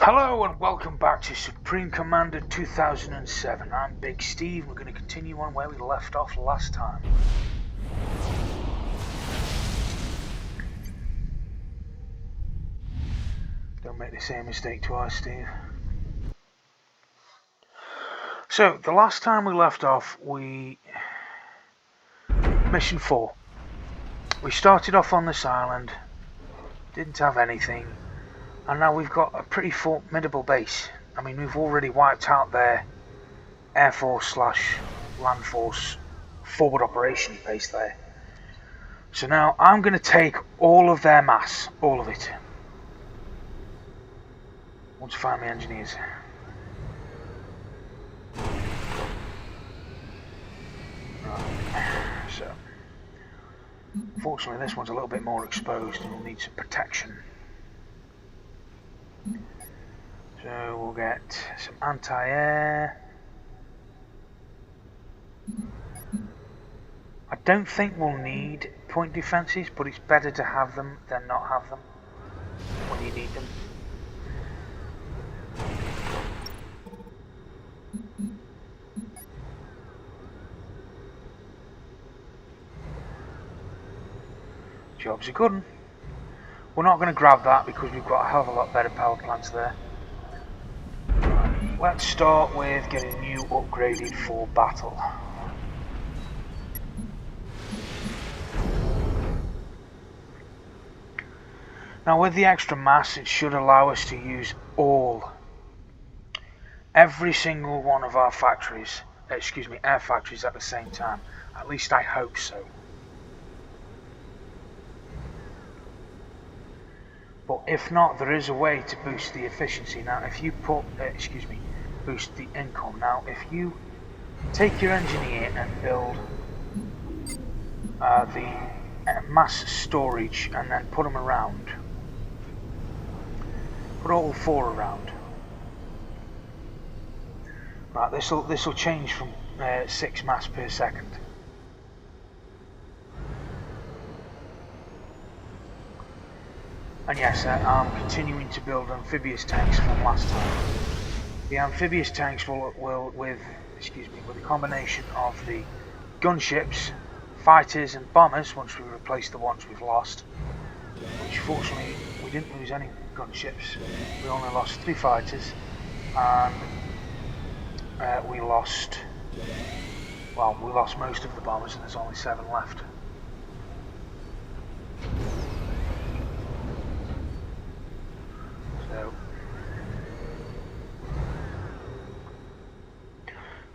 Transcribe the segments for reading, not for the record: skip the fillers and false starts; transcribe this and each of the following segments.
Hello and welcome back to Supreme Commander 2007. I'm Big Steve. We're going to continue on where we left off last time. Don't make the same mistake twice, Steve. So, the last time we left off, Mission 4. We started off on this island, didn't have anything, and now we've got a pretty formidable base. I mean, we've already wiped out their Air Force / Land Force forward operations base there. So now I'm going to take all of their mass, all of it. I want to find the engineers. Right. So, fortunately this one's a little bit more exposed and will need some protection. So we'll get some anti-air. I don't think we'll need point defences, but it's better to have them than not have them when you need them. Job's a good one. We're not going to grab that because we've got a hell of a lot better power plants there. Right, let's start with getting you upgraded for battle. Now with the extra mass, it should allow us to use every single one of our factories, air factories at the same time. At least I hope so. But if not, there is a way to boost the efficiency. Now if you boost the income. Now if you take your engineer and build the mass storage and then put them around, put all 4 around. Right, this will change from 6 mass per second. And yes, I'm continuing to build amphibious tanks from last time. The amphibious tanks will with a combination of the gunships, fighters and bombers, once we replace the ones we've lost, which fortunately we didn't lose any gunships. We only lost 3 fighters and we lost most of the bombers, and there's only 7 left. So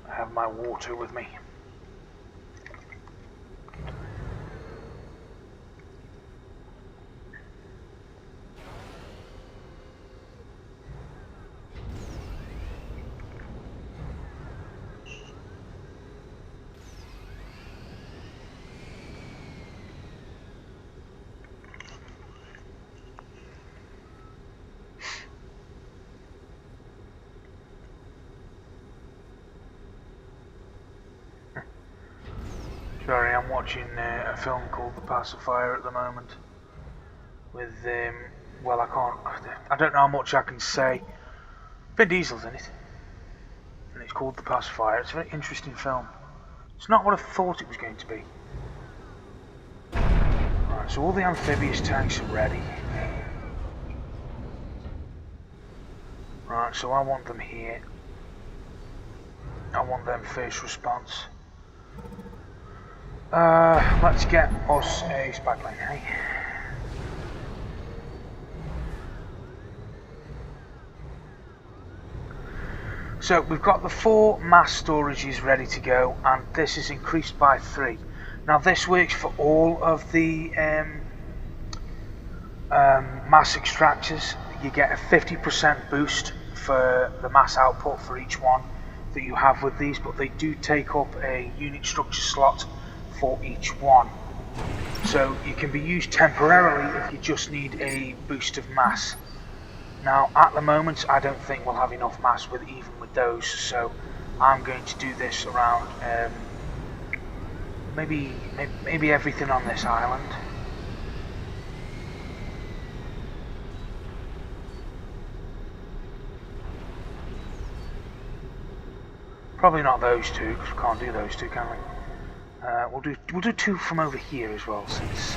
I have my water with me. Sorry, I'm watching a film called The Pacifier at the moment. With, I don't know how much I can say. Vin Diesel's in it. And it's called The Pacifier. It's a very interesting film. It's not what I thought it was going to be. Right, so all the amphibious tanks are ready. Right, so I want them here. I want them first response. Let's get us a spag line, hey? So we've got the 4 mass storages ready to go, and this is increased by 3. Now this works for all of the mass extractors. You get a 50% boost for the mass output for each one that you have with these, but they do take up a unit structure slot for each one. So you can be used temporarily if you just need a boost of mass. Now at the moment I don't think we'll have enough mass even with those, so I'm going to do this around maybe everything on this island. Probably not those two, because we can't do those two, can we? We'll do two from over here as well, since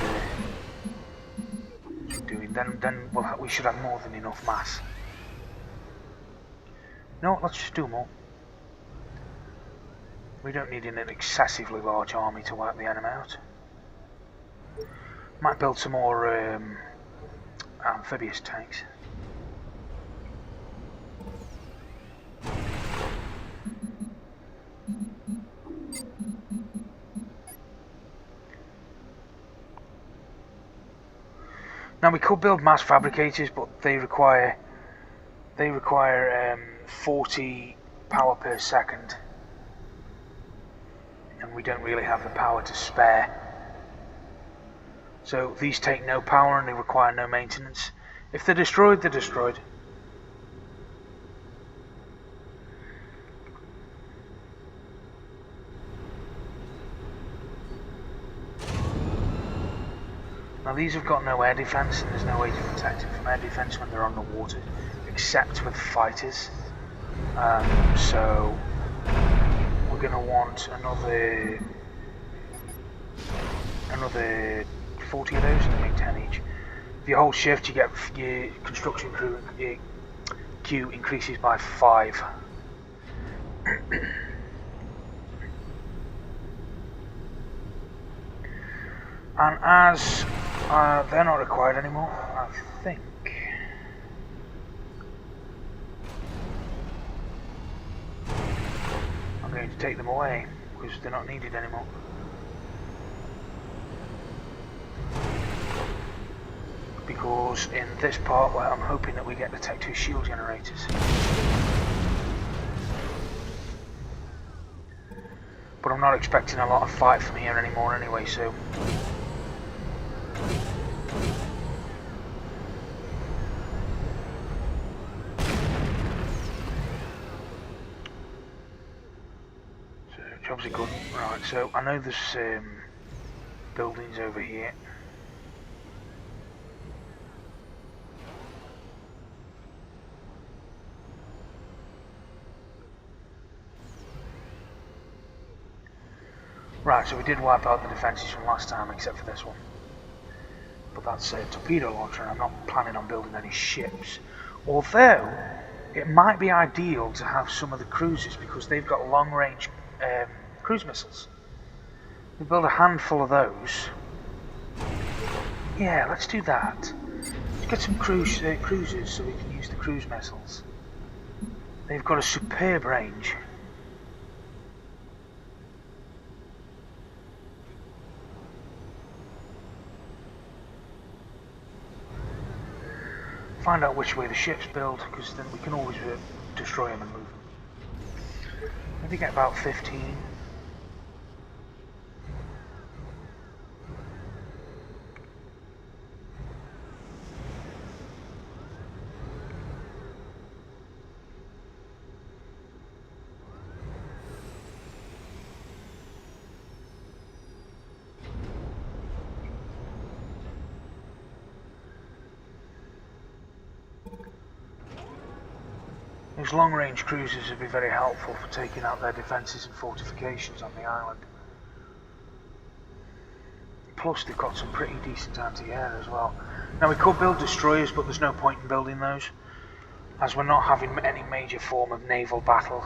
then we should have more than enough mass. No, let's just do more. We don't need an excessively large army to wipe the enemy out. Might build some more amphibious tanks. Now we could build mass fabricators, but they require 40 power per second, and we don't really have the power to spare. So these take no power and they require no maintenance. If they're destroyed, they're destroyed. Now these have got no air defense, and there's no way to protect them from air defense when they're on the water, except with fighters. So we're going to want another 40 of those, and they make 10 each. If you hold shift, you get your construction queue increases by 5. And as they're not required anymore, I think I'm going to take them away because they're not needed anymore. Because in this part, where I'm hoping that we get the Tech 2 shield generators. But I'm not expecting a lot of fight from here anymore anyway, so... jobs are good. Right, so I know there's buildings over here. Right, so we did wipe out the defences from last time, except for this one. But that's a torpedo launcher, and I'm not planning on building any ships. Although, it might be ideal to have some of the cruisers, because they've got long-range cruise missiles. We build a handful of those. Yeah, let's do that. Let's get some cruisers so we can use the cruise missiles. They've got a superb range. Find out which way the ships build, because then we can always destroy them and move them. Maybe get about 15. Those long-range cruisers would be very helpful for taking out their defences and fortifications on the island. Plus they've got some pretty decent anti-air as well. Now we could build destroyers, but there's no point in building those, as we're not having any major form of naval battle.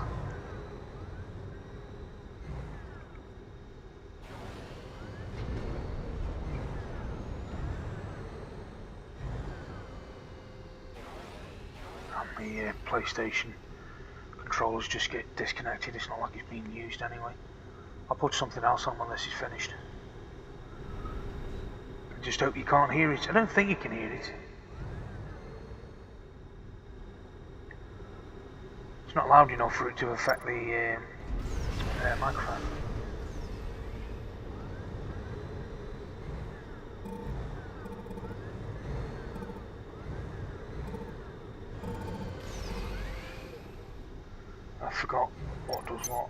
The PlayStation controllers just get disconnected. It's not like it's being used anyway. I'll put something else on when this is finished. I just hope you can't hear it. I don't think you can hear it. It's not loud enough for it to affect the microphone. I forgot what does what.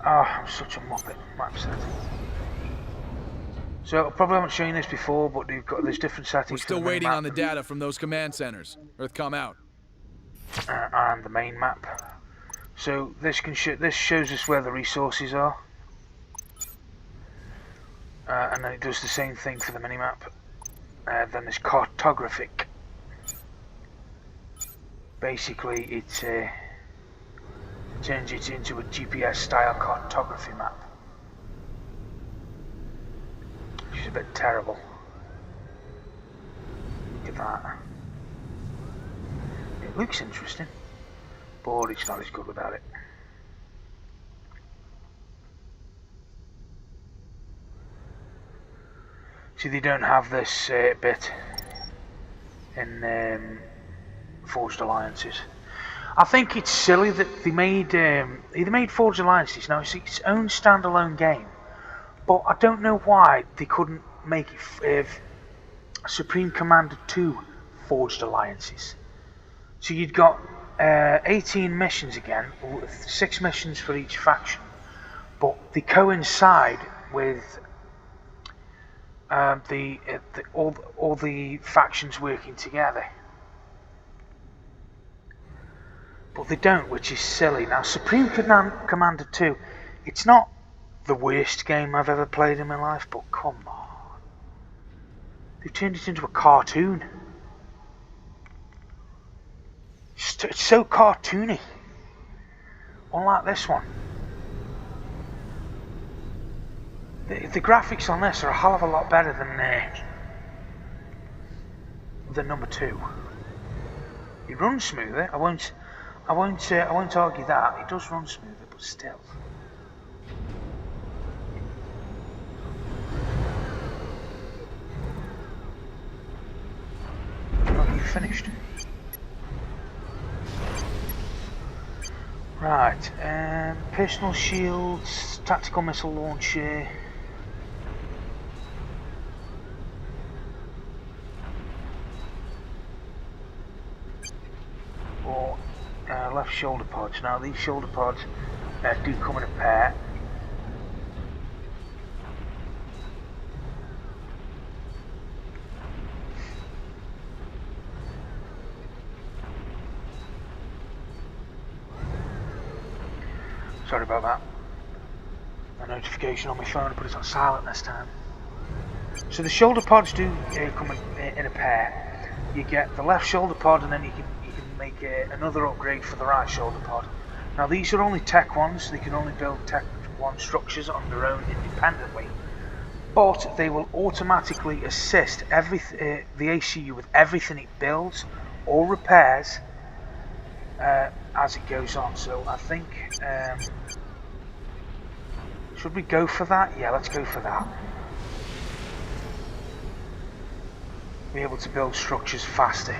Ah, I'm such a muppet. Map set. So I probably haven't shown you this before, but there's different settings. We're still for the waiting map on the data from those command centers. Earthcom out. And the main map. So this shows us where the resources are, and then it does the same thing for the minimap. Then there's cartographic. Basically, it turns it into a GPS-style cartography map, which is a bit terrible. Look at that. It looks interesting, but it's not as good without it. See, they don't have this bit in Forged Alliances. I think it's silly that they made Forged Alliances. Now it's its own standalone game, but I don't know why they couldn't make it Supreme Commander 2 Forged Alliances. So you'd got 18 missions again, 6 missions for each faction, but they coincide with all the factions working together. But they don't, which is silly. Now, Supreme Commander 2, it's not the worst game I've ever played in my life, but come on. They've turned it into a cartoon. It's so cartoony. Unlike this one. The graphics on this are a hell of a lot better than number 2. It runs smoother. I won't argue that. It does run smoother, but still. Have you finished? Right. Personal shields, tactical missile launcher. Or left shoulder pods. Now these shoulder pods do come in a pair. Sorry about that. A notification on my phone, I put it on silent this time. So the shoulder pods do come in a pair. You get the left shoulder pod, and then you can make another upgrade for the right shoulder pod. Now these are only Tech 1s, they can only build Tech 1 structures on their own independently, but they will automatically assist the ACU with everything it builds or repairs as it goes on. So I think, should we go for that? Yeah, let's go for that. Be able to build structures faster.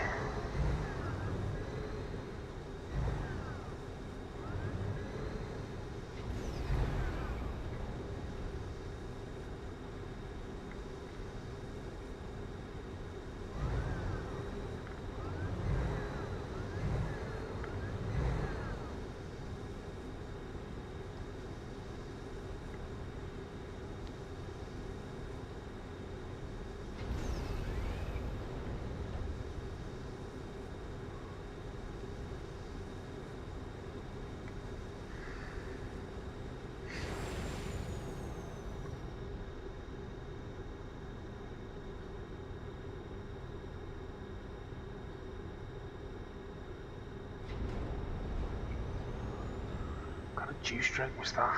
Juice drink was that?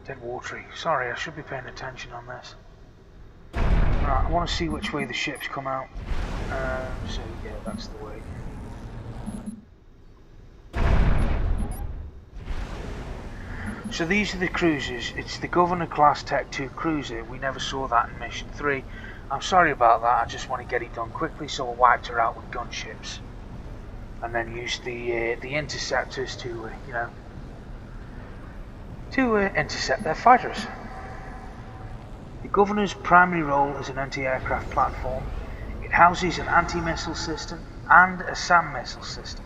Dead watery. Sorry, I should be paying attention on this. Right, I want to see which way the ships come out. So yeah, that's the way. So these are the cruisers. It's the Governor class Tech 2 cruiser. We never saw that in Mission 3. I'm sorry about that. I just want to get it done quickly, so I wiped her out with gunships. And then use the interceptors to intercept their fighters. The Governor's primary role is an anti-aircraft platform. It houses an anti-missile system and a SAM missile system,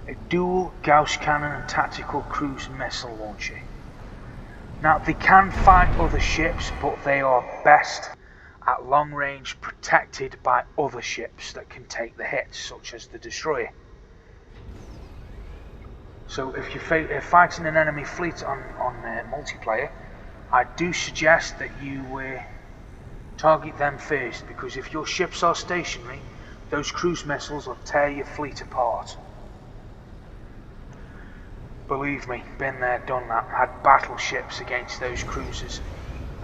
a dual Gauss cannon and tactical cruise missile launcher. Now, they can fight other ships, but they are best at long range, protected by other ships that can take the hits, such as the destroyer. So if you're fighting an enemy fleet on multiplayer, I do suggest that you target them first, because if your ships are stationary, those cruise missiles will tear your fleet apart. Believe me, been there, done that. Had battleships against those cruisers,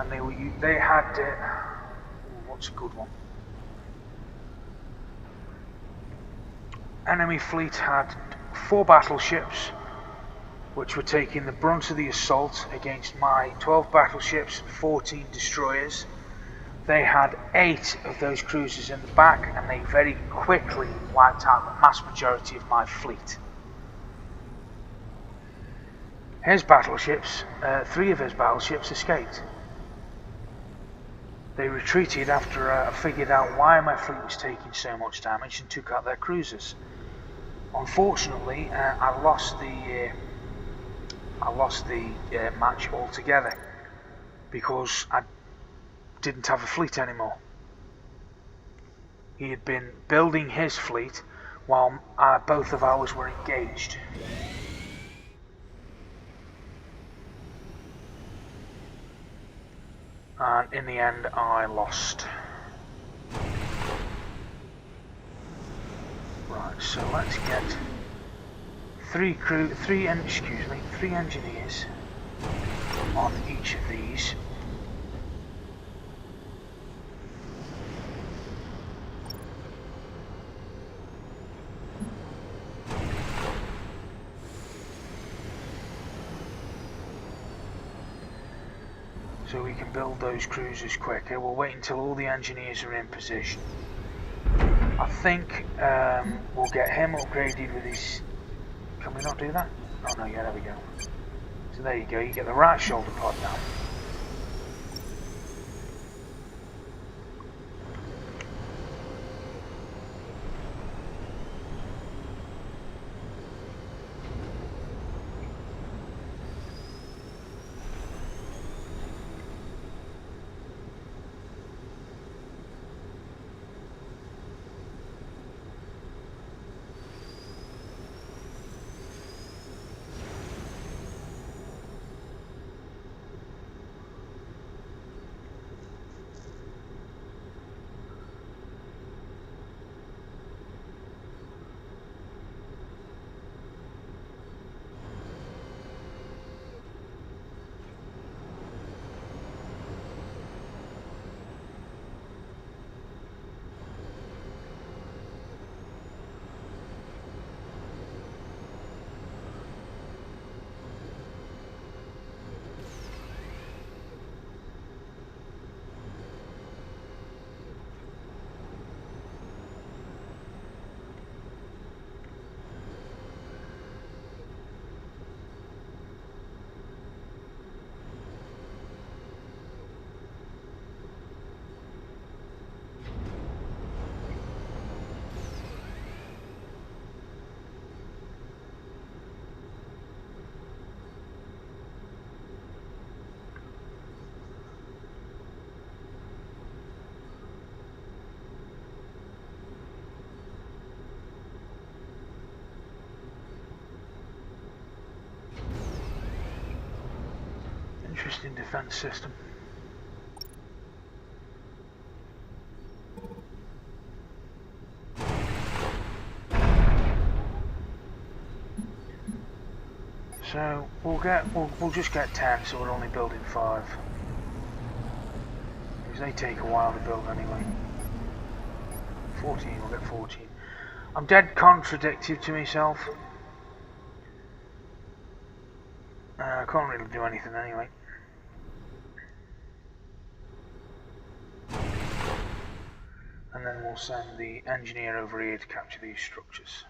and they had what's a good one? Enemy fleet had 4 battleships, which were taking the brunt of the assault against my 12 battleships and 14 destroyers. They had 8 of those cruisers in the back, and they very quickly wiped out the mass majority of my fleet. His battleships, 3 of his battleships escaped. They retreated after I figured out why my fleet was taking so much damage and took out their cruisers. Unfortunately, I lost the match altogether because I didn't have a fleet anymore. He had been building his fleet while both of ours were engaged. And in the end, I lost. Right, so let's get 3 engineers on each of these. So we can build those cruisers quicker. We'll wait until all the engineers are in position. I think we'll get him upgraded with his... Can we not do that? Oh no, yeah, there we go. So there you go, you get the right shoulder pod now. Interesting defense system. So we'll just get 10, so we're only building 5. Because they take a while to build anyway. 14, we'll get 14. I'm dead contradictory to myself. I can't really do anything anyway. And then we'll send the engineer over here to capture these structures.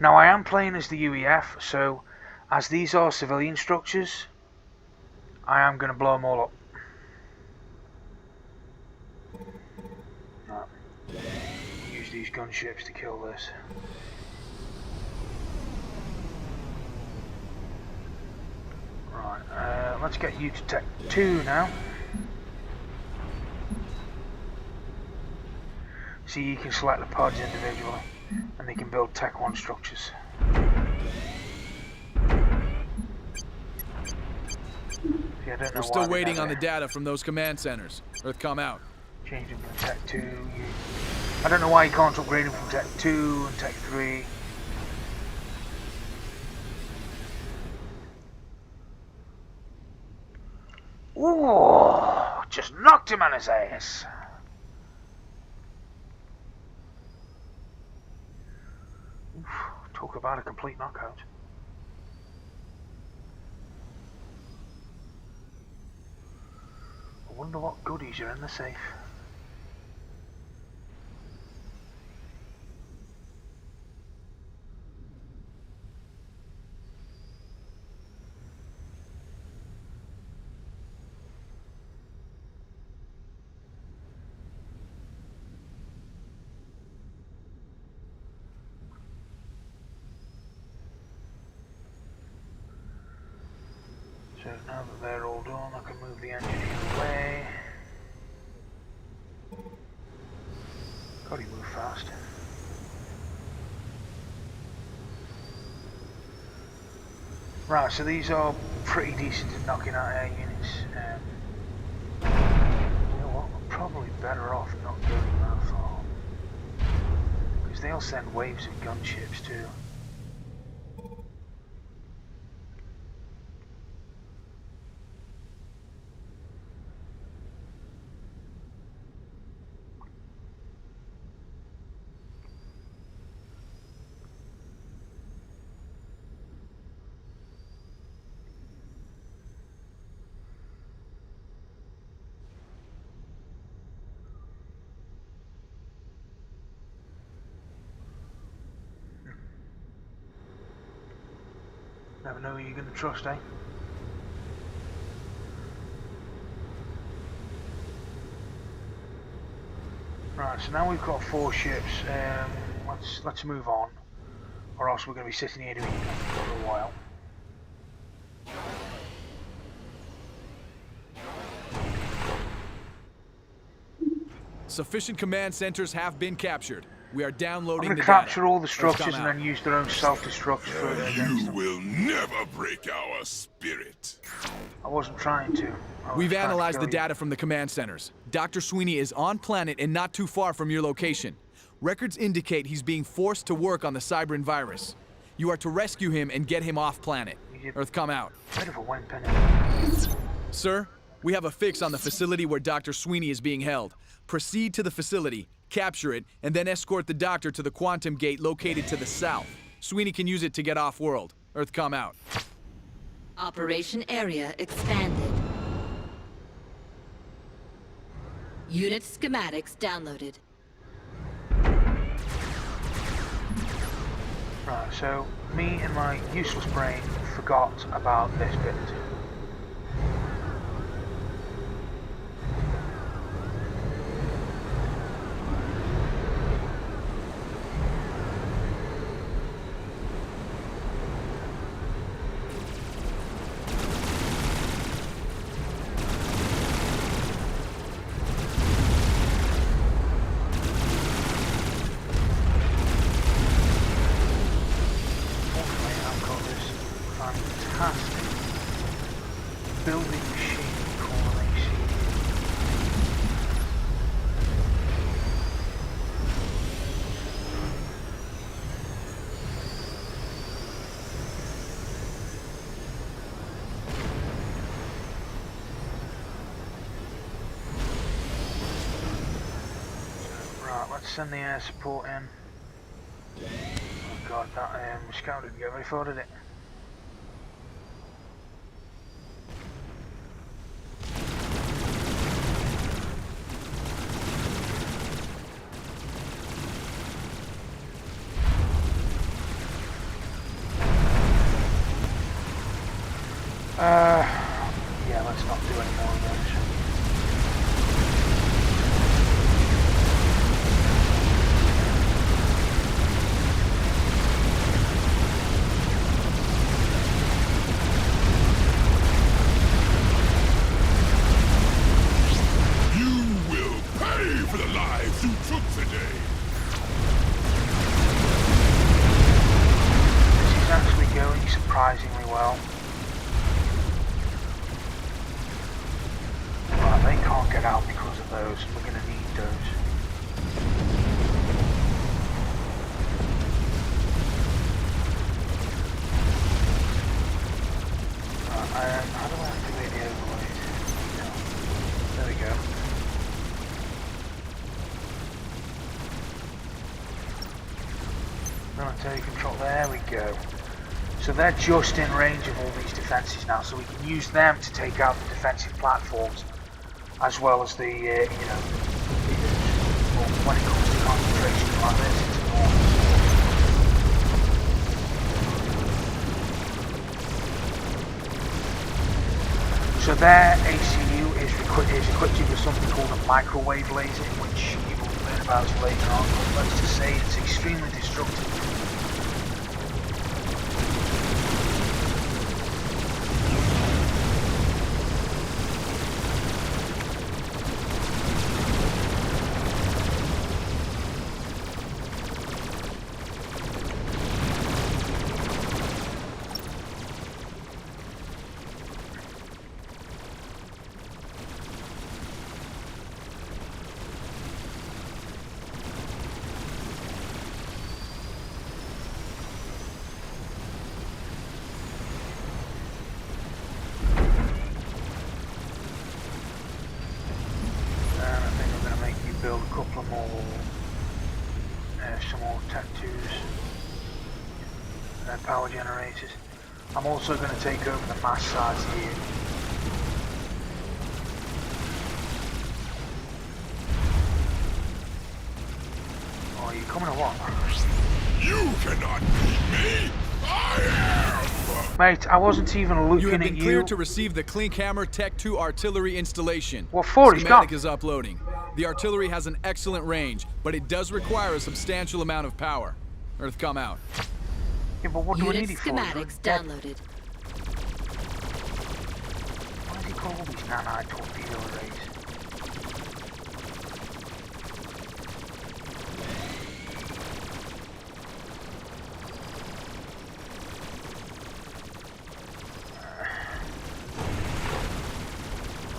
Now I am playing as the UEF, so as these are civilian structures, I am going to blow them all up. Right. Use these gunships to kill this. Right. Right, let's get you to Tech 2 now. See, you can select the pods individually, and they can build Tech 1 structures. See, I don't know We're why still they waiting on never the data from those command centers. Earthcom out. change them to Tech 2. I don't know why you can't upgrade them from Tech 2 and Tech 3. Ooh, just knocked him on his ass. Oof, talk about a complete knockout. I wonder what goodies are in the safe. So now that they're all done, I can move the engineer away. God, he moved fast. Right, so these are pretty decent at knocking out air units. You know what, we're probably better off not going that far. Because they'll send waves of gunships too. Never know who you're going to trust, eh? Right, so now we've got 4 ships. Let's move on, or else we're going to be sitting here doing nothing for a while. Sufficient command centers have been captured. We are I'm downloading going the to data. capture all the Let's structures come and out. then use their own self-destruct for against You them. will never break our spirit. I wasn't trying to. We've analyzed the data from the command centers. Dr. Sweeney is on planet and not too far from your location. Records indicate he's being forced to work on the Cybran virus. You are to rescue him and get him off planet. Earthcom out. Bit of a wimp, innit? Sir, we have a fix on the facility where Dr. Sweeney is being held. Proceed to the facility, capture it, and then escort the doctor to the quantum gate located to the south. Sweeney can use it to get off-world. Earthcom out. Operation area expanded. Unit schematics downloaded. Right, so me and my useless brain forgot about this bit. Fantastic building machine correlation. Right, let's send the air support in. Oh god, that scout didn't get very far, did it? Yeah, let's not do any more of those. can't get out because of those. We're going to need those. How do I activate the overlays? No. There we go. Military control, there we go. So they're just in range of all these defences now, so we can use them to take out the defensive platforms, as well as the, when it comes to concentration like this, it's enormous. So their ACU is equipped with something called a microwave laser, which you will learn about later on, but let's just say it's extremely destructive. Build a couple of more, some more Tech 2s, power generators. I'm also going to take over the mass sites here. Oh, are you coming or what? You cannot beat me! I am! Mate, I wasn't even looking You have at been you. cleared to receive the Klinkhammer Tech 2 artillery installation. What for? He's Schematic gone. is uploading. The artillery has an excellent range, but it does require a substantial amount of power. Earth, come out. Yeah, but what do I Unit need it for? schematics downloaded. Why does he call all these nanite torpedo arrays?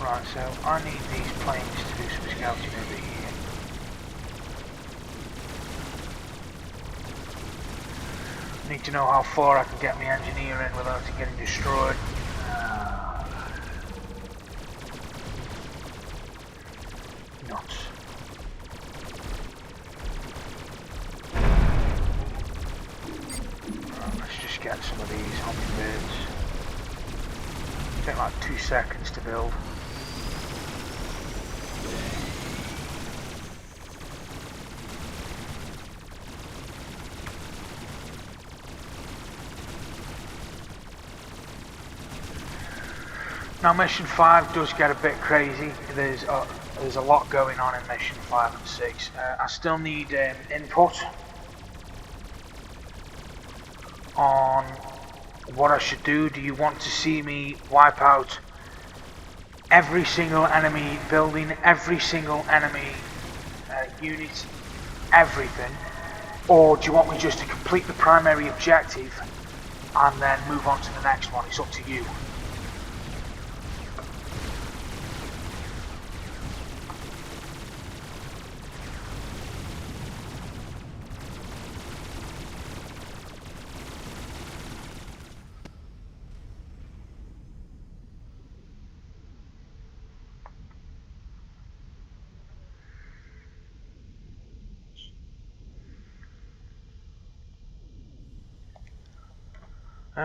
Right, so I need these planes to do some scouting over here. Need to know how far I can get my engineer in without it getting destroyed. Nuts. Right, let's just get some of these hummingbirds. Take like 2 seconds to build. Now mission 5 does get a bit crazy. There's a lot going on in mission 5 and 6. I still need input on what I should do. Do you want to see me wipe out every single enemy building, every single enemy unit, everything? Or do you want me just to complete the primary objective and then move on to the next one? It's up to you.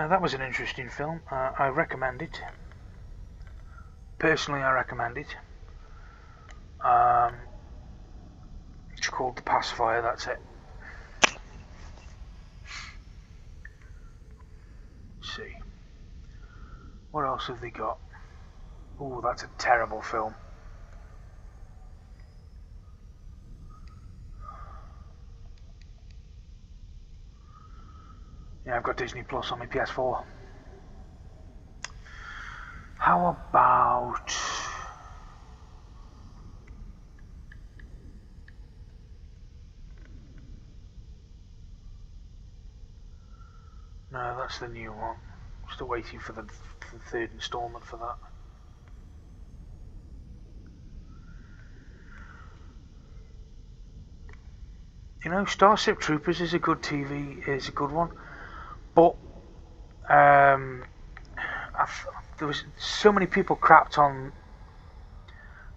That was an interesting film. I recommend it. Personally, I recommend it. It's called The Pacifier, that's it. Let's see. What else have they got? Oh, that's a terrible film. Yeah, I've got Disney Plus on my PS4. How about... No, that's the new one. Still waiting for the third installment for that. You know, Starship Troopers is a good TV, is a good one, but there was so many people crapped on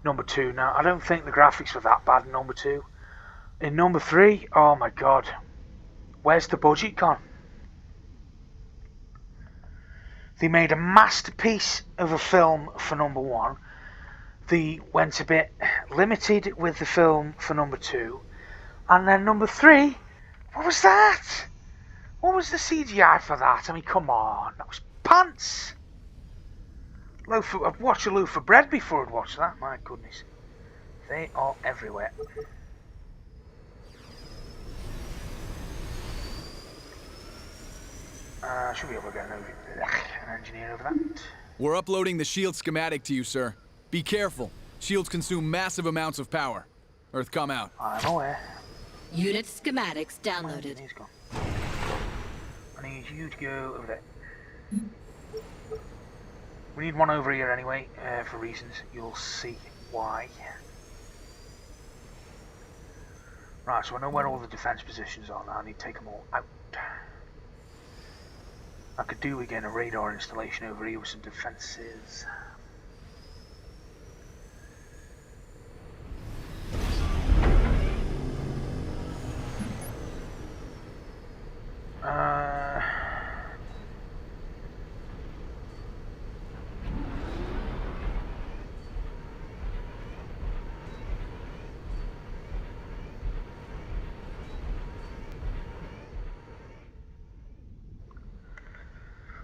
number 2. Now, I don't think the graphics were that bad in number 2. In number 3, oh my god, where's the budget gone? They made a masterpiece of a film for number 1. They went a bit limited with the film for number 2. And then number 3, what was that? What was the CGI for that? I mean, come on, that was pants. I'd watch a loaf of bread before I'd watch that, my goodness. They are everywhere. Should be able to get an engineer over that. We're uploading the shield schematic to you, sir. Be careful. Shields consume massive amounts of power. Earthcom out. I'm aware. Unit schematics downloaded. He's gone. I need you to go over there. We need one over here anyway, for reasons. You'll see why. Right, so I know where all the defense positions are now. I need to take them all out. I could do again a radar installation over here with some defenses.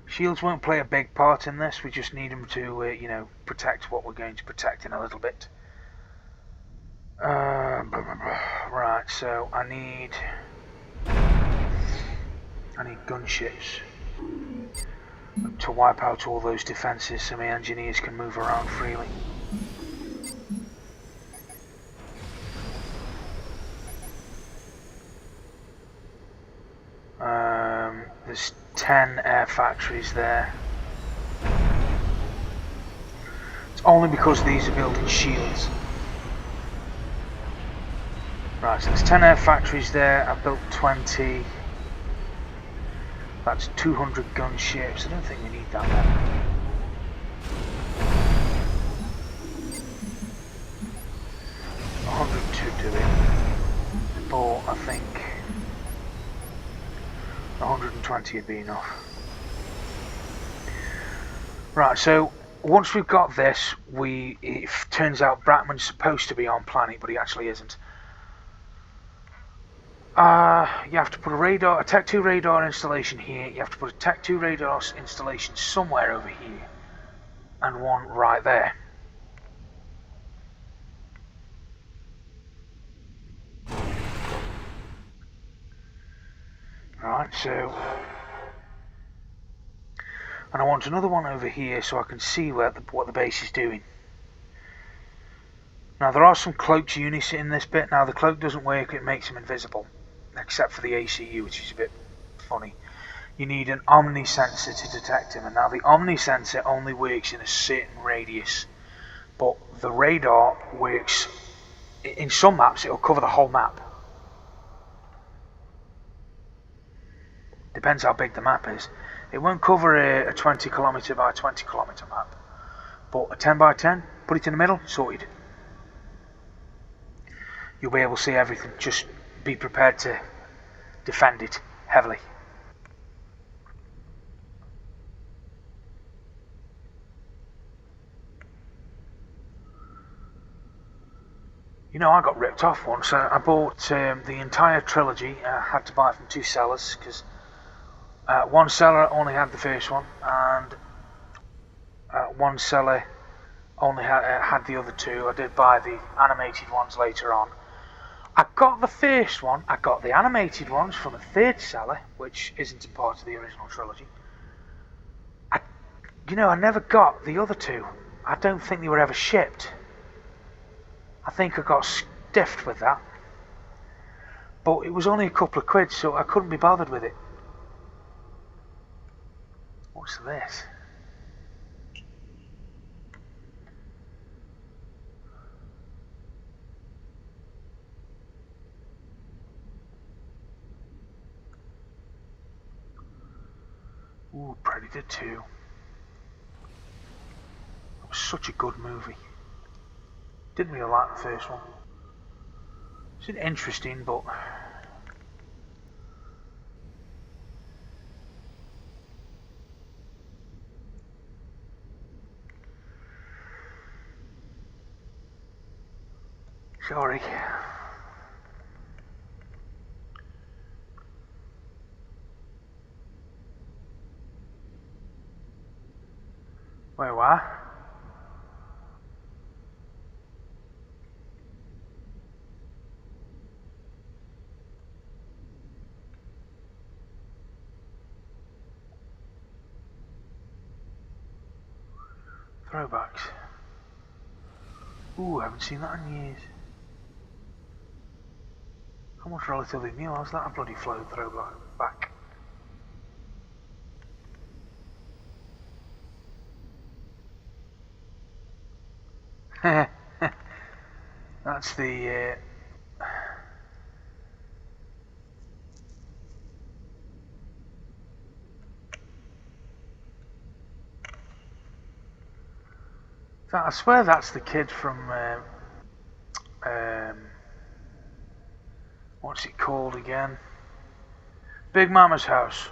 Shields won't play a big part in this. We just need them to, you know, protect what we're going to protect in a little bit. Right, so I need gunships to wipe out all those defences so my engineers can move around freely. There's 10 air factories there. It's only because these are building shields. Right, so there's 10 air factories there. I've built 20. That's 200 gunships. I don't think we need that many. To do it, but I think 120 would be enough. Right, so once we've got this, it turns out Brackman's supposed to be on planet, but he actually isn't. You have to put a Tech 2 radar installation here. You have to put a Tech 2 radar installation somewhere over here, and one right there. Right, so, and I want another one over here so I can see what the base is doing. Now there are some cloaked units in this bit. Now the cloak doesn't work, it makes them invisible, except for the ACU, which is a bit funny. You need an Omni sensor to detect him, and now the Omni sensor only works in a certain radius, but the radar works, in some maps it'll cover the whole map. Depends how big the map is. It won't cover a 20 kilometre by 20 kilometre map, but a 10 by 10, put it in the middle, sorted. You'll be able to see everything. Just be prepared to defend it heavily. You know, I got ripped off once. I bought the entire trilogy. I had to buy it from 2 sellers because one seller only had the first one, and one seller only had the other 2. I did buy the animated ones later on. I got the first one, I got the animated ones from a 3rd seller, which isn't a part of the original trilogy. I never got the other 2. I don't think they were ever shipped. I think I got stiffed with that. But it was only a couple of quid, so I couldn't be bothered with it. What's this? Ooh, Predator 2. That was such a good movie. Didn't really like the first one. It's interesting, but sorry. Wait, what? Throwbacks. Ooh, I haven't seen that in years. How much relatively new? How's that a bloody flow throwback back? That's the I swear that's the kid from what's it called again? Big Mama's House.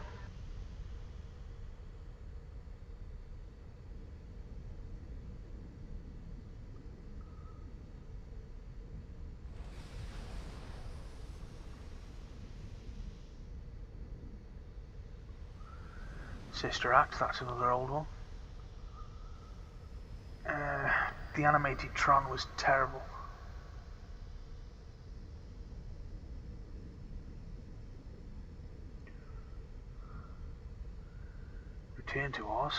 Sister Act, that's another old one. The animated Tron was terrible. Return to Oz.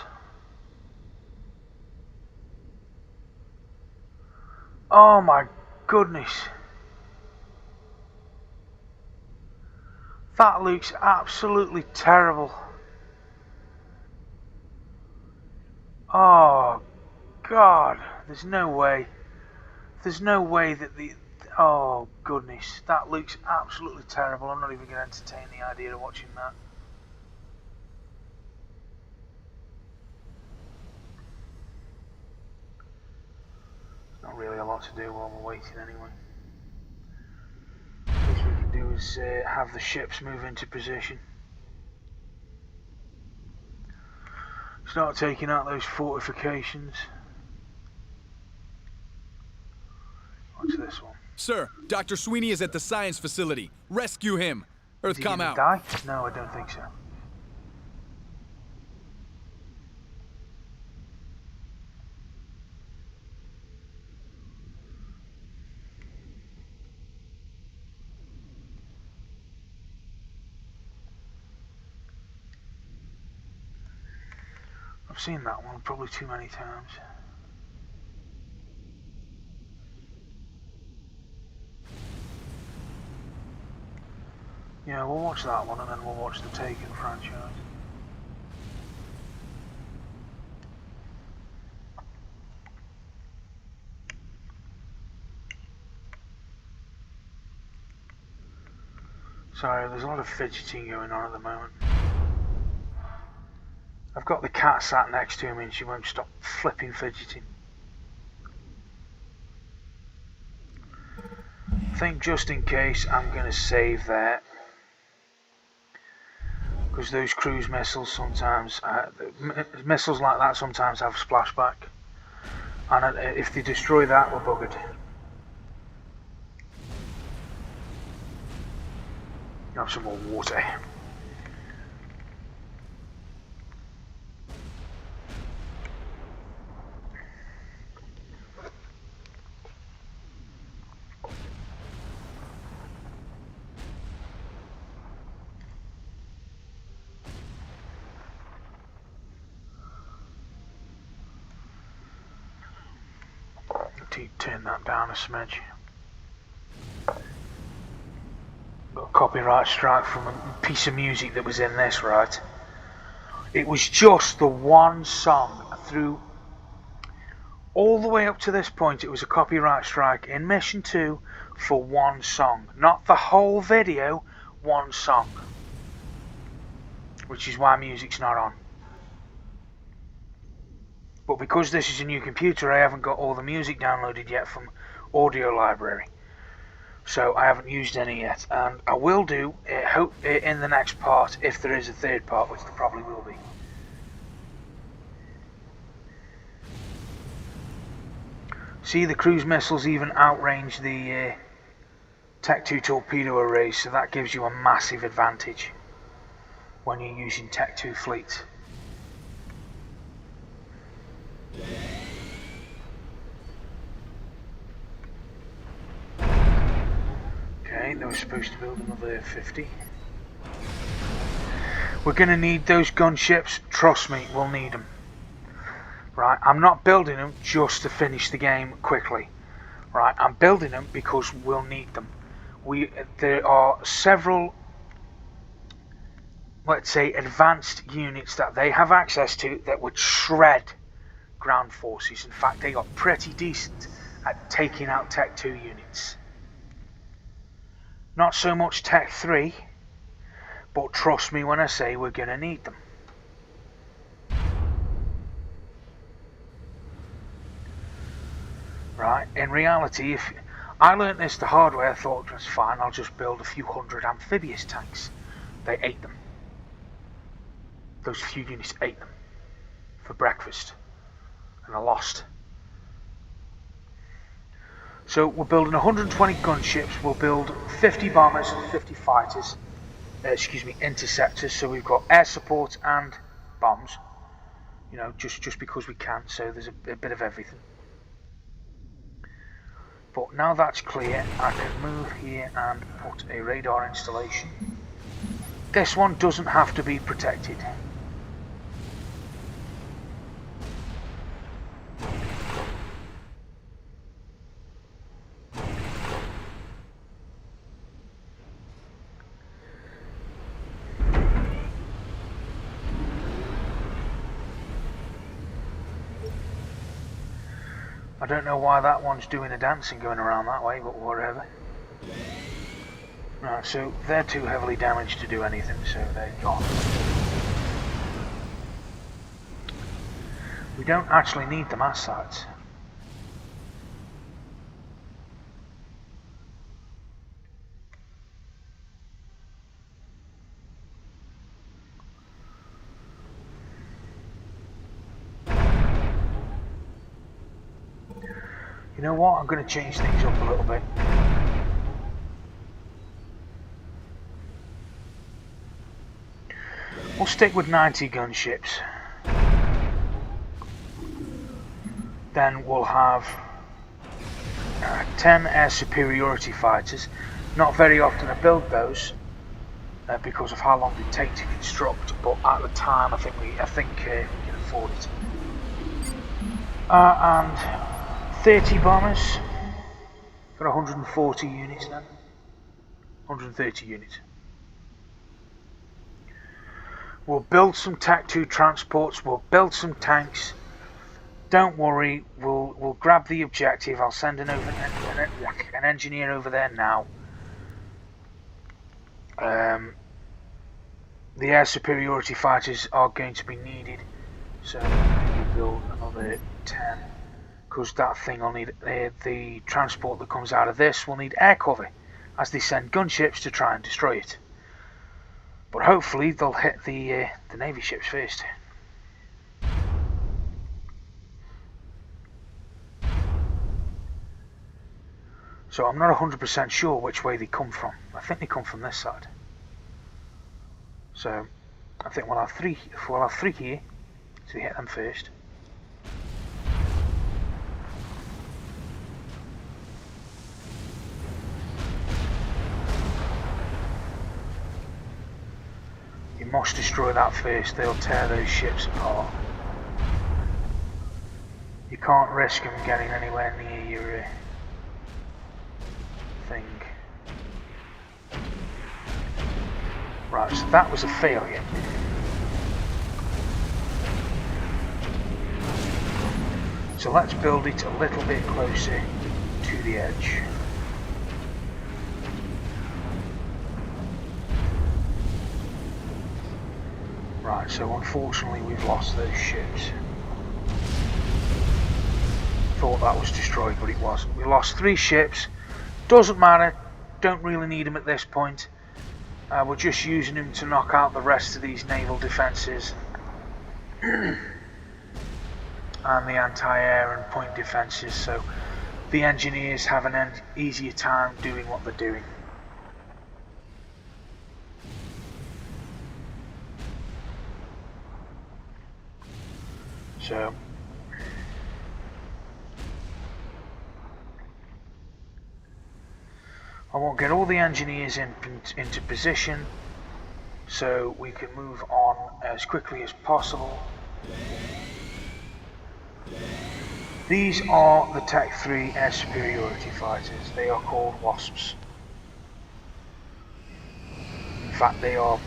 Oh my goodness. That looks absolutely terrible. Oh God, there's no way. There's no way that oh goodness, that looks absolutely terrible. I'm not even going to entertain the idea of watching that. There's not really a lot to do while we're waiting anyway. What we can do is have the ships move into position. Start taking out those fortifications. What's this one? Sir, Dr. Sweeney is at the science facility. Rescue him. Is he Earthcom gonna out. die? No, I don't think so. I've seen that one probably too many times. Yeah, we'll watch that one and then we'll watch the Taken franchise. Sorry, there's a lot of fidgeting going on at the moment. I've got the cat sat next to me and she won't stop flipping fidgeting. I think just in case I'm going to save there. Because those cruise missiles sometimes, missiles like that sometimes have splashback. And if they destroy that, we're buggered. Have some more water. Turn that down a smidge. Got a copyright strike from a piece of music that was in this, right? It was just the one song through all the way up to this point. It was a copyright strike in Mission 2 for one song, not the whole video, one song, which is why music's not on. But because this is a new computer, I haven't got all the music downloaded yet from Audio Library. So I haven't used any yet, and I will do in the next part, if there is a third part, which there probably will be. See, the cruise missiles even outrange the Tech 2 torpedo arrays, so that gives you a massive advantage when you're using Tech 2 fleets. Okay, they were supposed to build another 50. We're going to need those gunships, trust me, we'll need them. Right, I'm not building them just to finish the game quickly. Right, I'm building them because we'll need them. There are several, let's say, advanced units that they have access to that would shred ground forces. In fact, they are pretty decent at taking out Tech 2 units. Not so much Tech 3, but trust me when I say we're going to need them. Right, in reality, if I learnt this the hard way, I thought that's fine, I'll just build a few hundred amphibious tanks. They ate them. Those few units ate them for breakfast, and I lost. So we're building 120 gunships, we'll build 50 bombers and 50 fighters, interceptors, so we've got air support and bombs, you know, just because we can, so there's a bit of everything. But now that's clear, I can move here and put a radar installation. This one doesn't have to be protected. I don't know why that one's doing a dancing going around that way, but whatever. Right, so they're too heavily damaged to do anything, so they're gone. We don't actually need the mass sites. You know what, I'm going to change things up a little bit. We'll stick with 90 gunships. Then we'll have 10 air superiority fighters. Not very often I build those because of how long they take to construct, but at the time I think we can afford it. And 30 bombers, got 140 units then, 130 units. We'll build some Tech 2 transports, we'll build some tanks, don't worry, we'll grab the objective, I'll send an engineer over there now. The air superiority fighters are going to be needed, so we'll build another 10. Because that thing will need the transport that comes out of this will need air cover as they send gunships to try and destroy it. But hopefully they'll hit the Navy ships first. So I'm not 100% sure which way they come from. I think they come from this side. So I think we'll have three here, so we hit them first. You must destroy that first, they'll tear those ships apart. You can't risk them getting anywhere near your thing. Right, so that was a failure. So let's build it a little bit closer to the edge. Right, so unfortunately we've lost those ships. thought that was destroyed, but it wasn't. We lost 3 ships. Doesn't matter. Don't really need them at this point. We're just using them to knock out the rest of these naval defences. And the anti-air and point defences, so the engineers have an easier time doing what they're doing. So I won't get all the engineers into position so we can move on as quickly as possible. These are the Tech 3 air superiority fighters. They are called Wasps. In fact, they are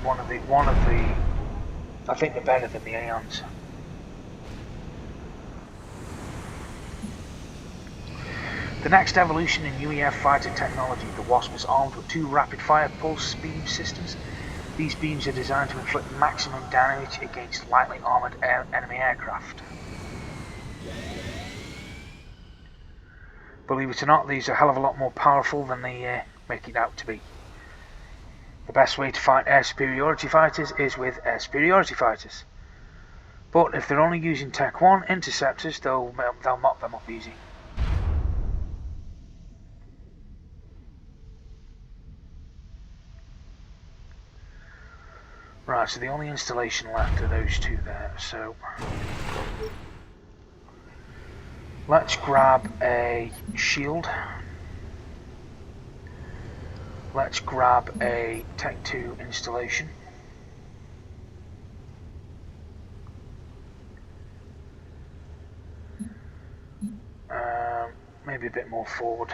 one of the I think they're better than the Aeons. The next evolution in UEF fighter technology, the Wasp is armed with 2 rapid-fire pulse beam systems. These beams are designed to inflict maximum damage against lightly armoured enemy aircraft. Believe it or not, these are a hell of a lot more powerful than they make it out to be. The best way to fight air superiority fighters is with air superiority fighters. But if they're only using Tech 1 interceptors, they'll mop them up easy. Right, so the only installation left are those 2 there, so let's grab a shield. Let's grab a Tech 2 installation. Maybe a bit more forward.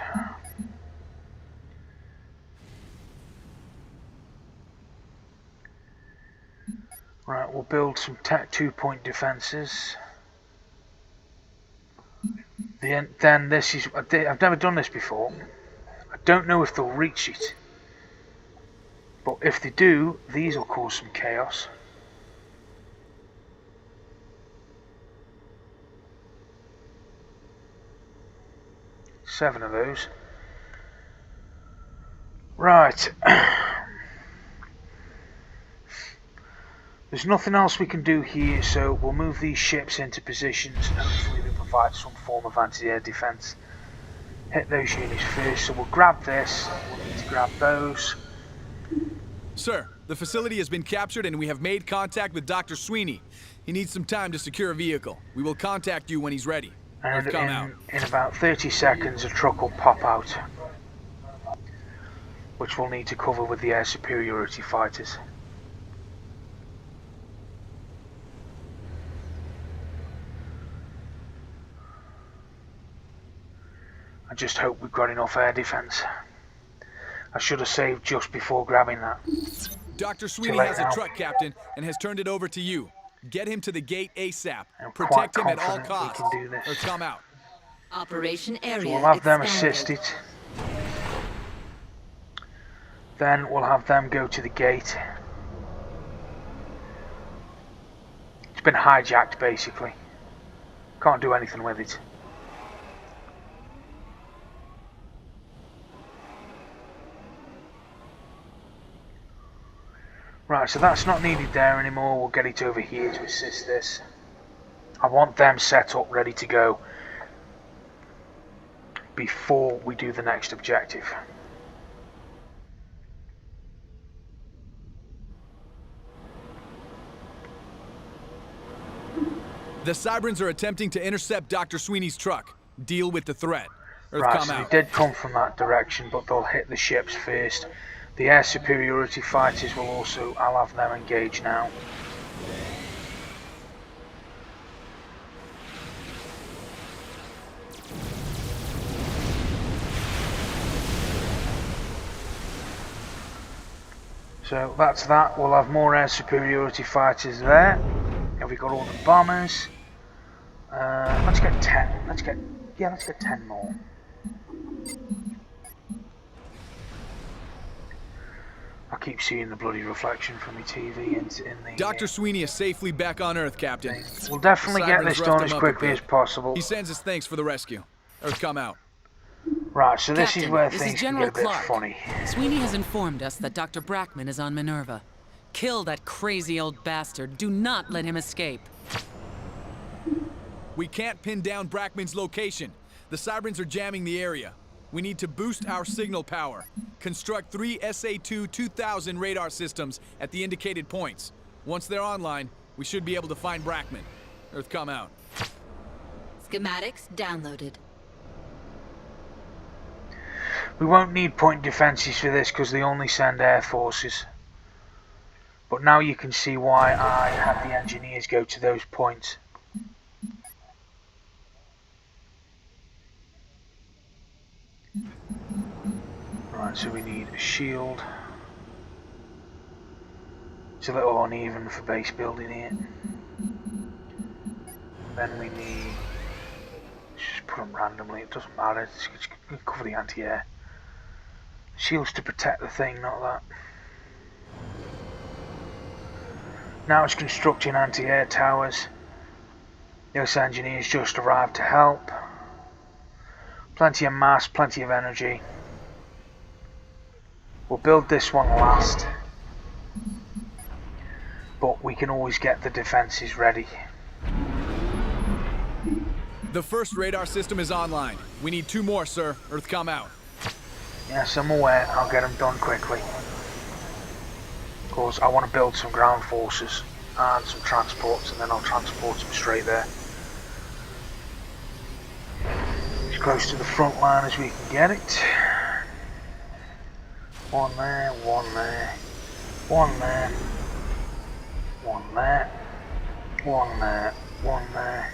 Right, we'll build some Tech 2 point defences. Then this is, I've never done this before. I don't know if they'll reach it. But if they do, these will cause some chaos. Seven of those. Right. There's nothing else we can do here, so we'll move these ships into positions and hopefully they provide some form of anti-air defence. Hit those units first, so we'll grab this, we'll need to grab those. Sir, the facility has been captured and we have made contact with Dr. Sweeney. He needs some time to secure a vehicle. We will contact you when he's ready. And in about 30 seconds a truck will pop out, which we'll need to cover with the air superiority fighters. I just hope we've got enough air defence. I should have saved just before grabbing that. Dr. Sweeney has a truck, Captain, and has turned it over to you. Get him to the gate ASAP. Protect him at all costs, we can do this. or come out. Operation area. So we'll have them expanded. assist it. Then we'll have them go to the gate. It's been hijacked basically. Can't do anything with it. Right, so that's not needed there anymore. We'll get it over here to assist this. I want them set up ready to go before we do the next objective. The Cybrans are attempting to intercept Dr. Sweeney's truck. Deal with the threat. Right, so they did come from that direction, but they'll hit the ships first. The air superiority fighters will also, I'll have them engage now. So that's that. We'll have more air superiority fighters there. Have we got all the bombers? Let's get 10. Let's get 10 more. I'll keep keep seeing the bloody reflection from the TV in the... Dr. Sweeney is safely back on Earth, Captain. We'll definitely get Cybern's this roughed done as him up a quickly bit. as possible. He sends his thanks for the rescue. Earth, come out. Right, so this is Captain, where this things is can General get a bit Clark. funny. Sweeney has informed us that Dr. Brackman is on Minerva. Kill that crazy old bastard. Do not let him escape. We can't pin down Brackman's location. The Cyberns are jamming the area. We need to boost our signal power. Construct 3 SA-2 2000 radar systems at the indicated points. Once they're online, we should be able to find Brackman. Earth, come out. Schematics downloaded. We won't need point defenses for this because they only send air forces. But now you can see why I had the engineers go to those points. Right, so we need a shield. It's a little uneven for base building here. Then we need... just put them randomly, it doesn't matter, it's going to cover the anti-air. Shields to protect the thing, not that. Now it's constructing anti-air towers. US engineers just arrived to help. Plenty of mass, plenty of energy. We'll build this one last. But we can always get the defenses ready. The first radar system is online. We need 2 more, sir. Earth, come out. Yes, I'm aware. I'll get them done quickly. Of course, I want to build some ground forces and some transports, and then I'll transport them straight there. As close to the front line as we can get it. One there, one there, one there, one there, one there, one there.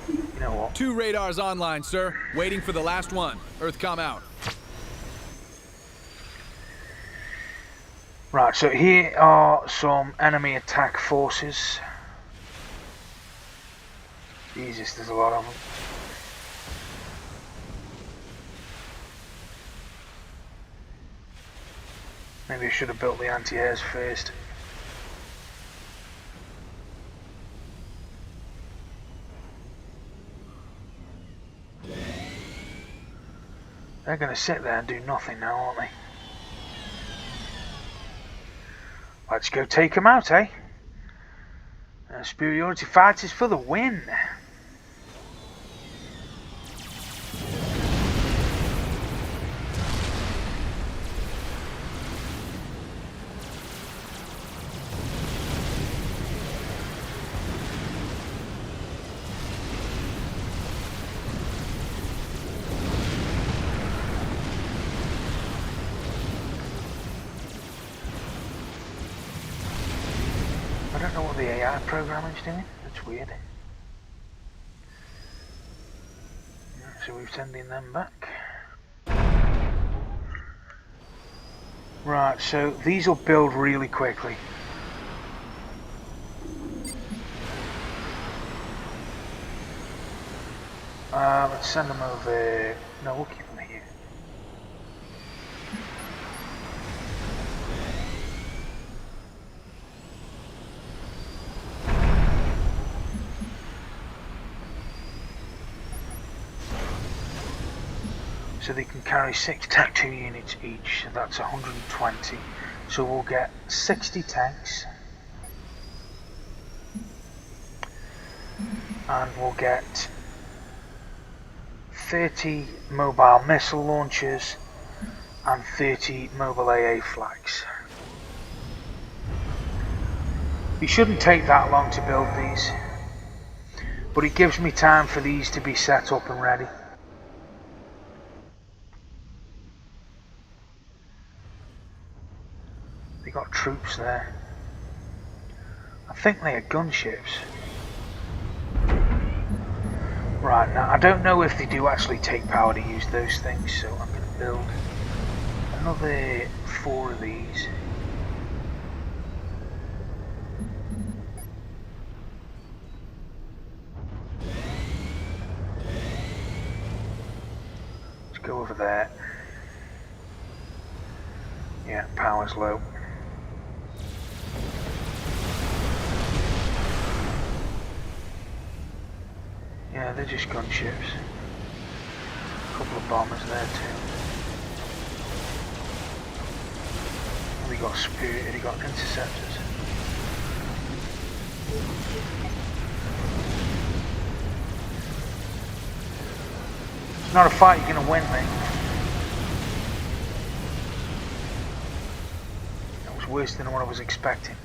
You know what? 2 radars online, sir. Waiting for the last one. Earth, come out. Right, so here are some enemy attack forces. Jesus, there's a lot of them. Maybe I should have built the anti-airs first. They're going to sit there and do nothing now, aren't they? Let's go take them out, eh? Superiority fighters for the win. I don't know what the AI programming's doing. That's weird. So we're sending them back. Right, so these will build really quickly. Let's send them over. No, we'll keep them here. So they can carry 6 Tank 2 units each, so that's 120. So we'll get 60 tanks. And we'll get 30 mobile missile launchers and 30 mobile AA flags. It shouldn't take that long to build these, but it gives me time for these to be set up and ready. They got troops there. I think they are gunships. Right, now I don't know if they do actually take power to use those things, so I'm going to build another 4 of these. Let's go over there. Yeah, power's low. Yeah, they're just gunships. A couple of bombers there too. We got Spirit, we got interceptors. It's not a fight you're gonna win, mate. That was worse than what I was expecting.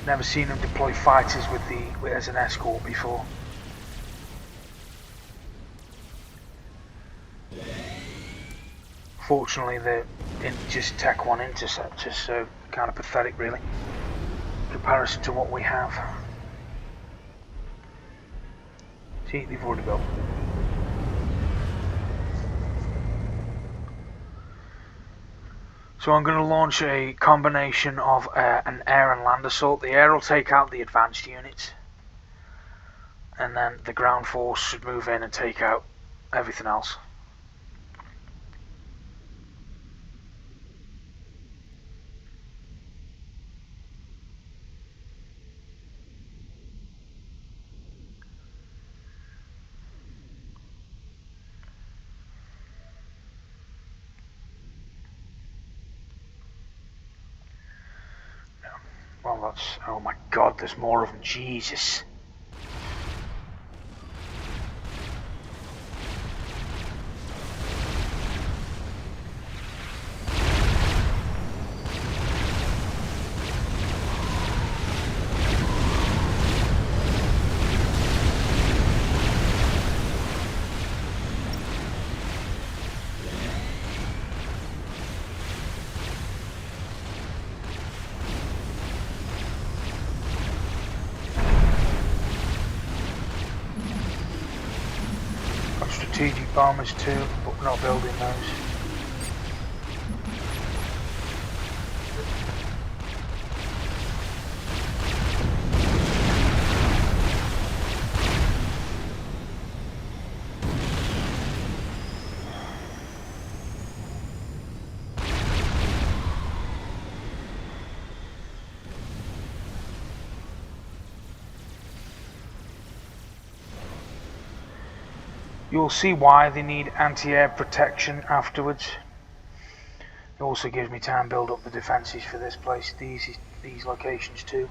Never seen them deploy fighters as an escort before. Fortunately, they're just Tech 1 interceptors, so kind of pathetic, really, in comparison to what we have. See, they've already got. So I'm going to launch a combination of an air and land assault. The air will take out the advanced units, and then the ground force should move in and take out everything else. Well, that's... oh my god, there's more of them. Jesus. Strategic bombers too, but we're not building those. You'll see why they need anti-air protection afterwards. It also gives me time to build up the defences for this place, these locations too.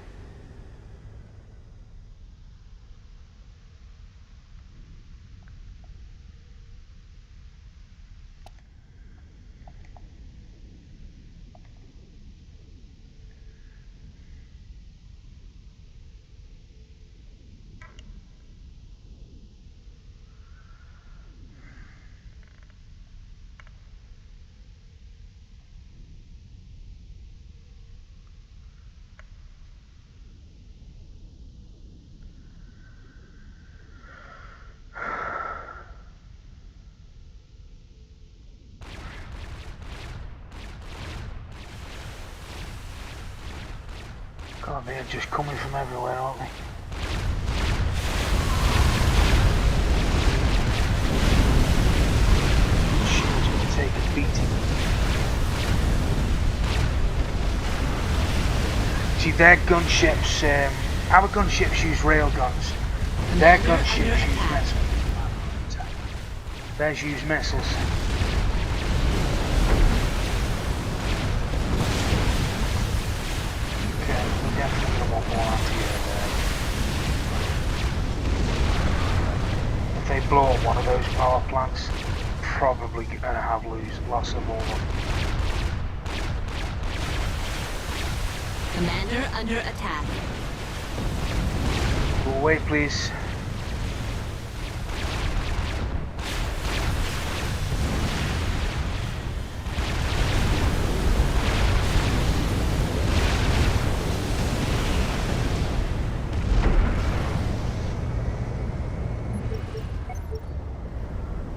God, they're just coming from everywhere, aren't they? Shield's going to take a beating. See, their gunships, our gunships use railguns. Their gunships use missiles. Theirs use missiles. Definitely gonna want more anti-air there. If they blow up one of those power plants, probably gonna have loss of all of them. Commander under attack. Go away, please.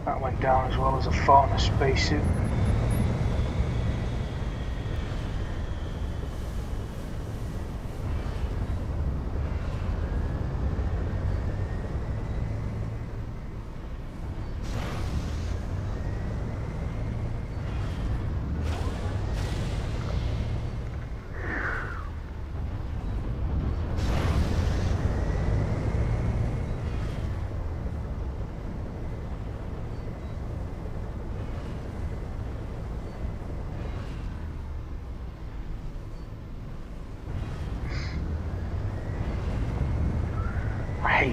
That went down as well as a fart in a spacesuit.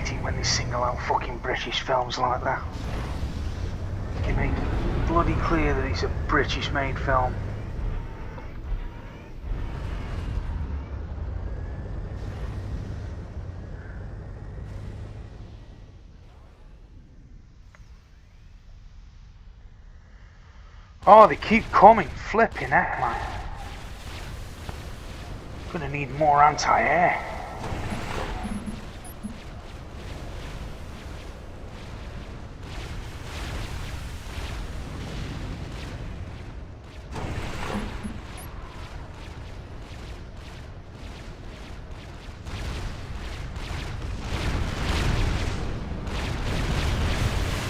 hate it when they single out fucking British films like that. They make it bloody clear that it's a British made film. Oh, they keep coming, flipping heck, man. Gonna need more anti-air.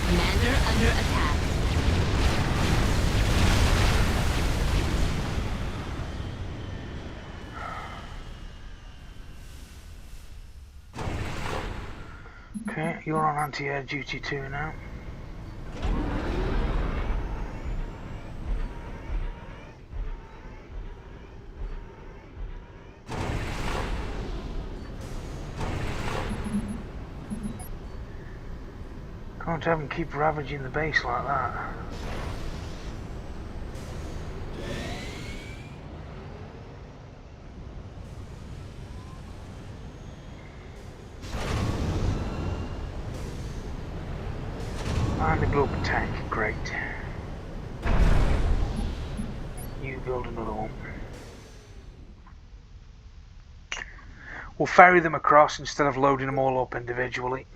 Commander under attack. Okay, you're on anti-air duty too now. Can't have them keep ravaging the base like that. And the global tank, great. You build another one. We'll ferry them across instead of loading them all up individually.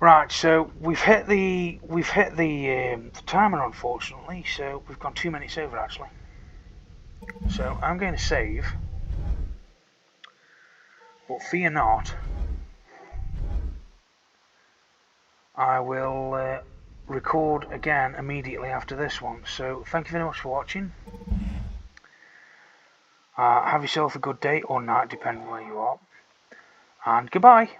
Right, so we've hit the timer, unfortunately. So we've gone 2 minutes over actually. So I'm going to save, but fear not, I will record again immediately after this one. So thank you very much for watching. Have yourself a good day or night, depending where you are, and goodbye.